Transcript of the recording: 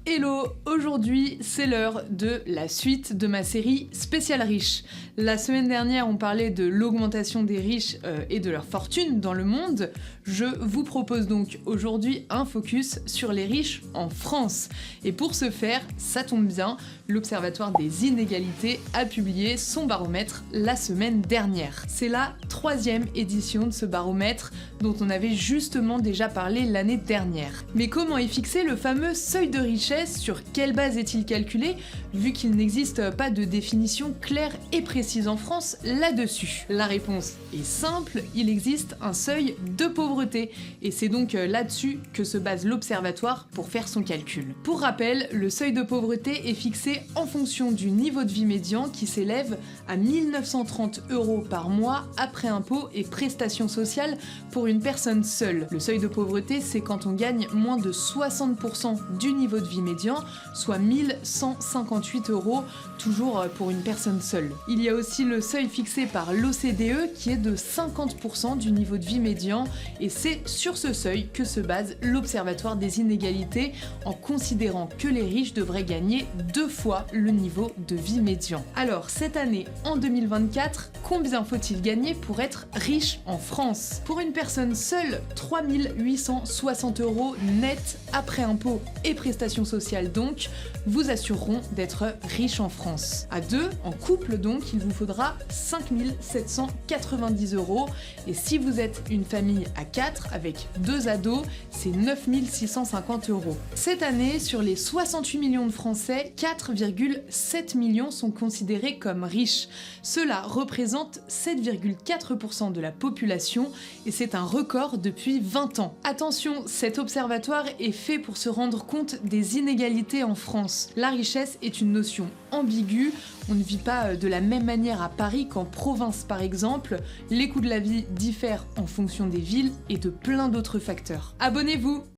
Hello, aujourd'hui c'est l'heure de la suite de ma série spéciale riche. La semaine dernière on parlait de l'augmentation des riches et de leur fortune dans le monde. Je vous propose donc aujourd'hui un focus sur les riches en France. Et pour ce faire, ça tombe bien, l'Observatoire des inégalités a publié son baromètre la semaine dernière. C'est la 3e édition de ce baromètre dont on avait justement déjà parlé l'année dernière. Mais comment est fixé le fameux seuil de richesse? Sur quelle base est-il calculé, vu qu'il n'existe pas de définition claire et précise en France là-dessus? La réponse est simple, il existe un seuil de pauvreté, et c'est donc là-dessus que se base l'Observatoire pour faire son calcul. Pour rappel, le seuil de pauvreté est fixé en fonction du niveau de vie médian qui s'élève à 1 930 € par mois après impôts et prestations sociales pour une personne seule. Le seuil de pauvreté, c'est quand on gagne moins de 60% du niveau de vie médian, soit 1 158 €, toujours pour une personne seule. Il y a aussi le seuil fixé par l'OCDE qui est de 50% du niveau de vie médian, et c'est sur ce seuil que se base l'Observatoire des inégalités en considérant que les riches devraient gagner 2 fois le niveau de vie médian. Alors cette année, en 2024, combien faut-il gagner pour être riche en France? Pour une personne seule, 3 860 € net après impôts et prestations sociales donc, vous assureront d'être riche en France. À deux, en couple donc, il vous faudra 5 790 €, et si vous êtes une famille à 4 avec 2 ados, c'est 9 650 €. Cette année, sur les 68 millions de Français, 4,7 millions sont considérés comme riches. Cela représente 7,4% de la population, et c'est un record depuis 20 ans. Attention, cet observatoire est fait pour se rendre compte des inégalités en France. La richesse est une notion ambiguë, on ne vit pas de la même manière à Paris qu'en province par exemple, les coûts de la vie diffèrent en fonction des villes et de plein d'autres facteurs. Abonnez-vous!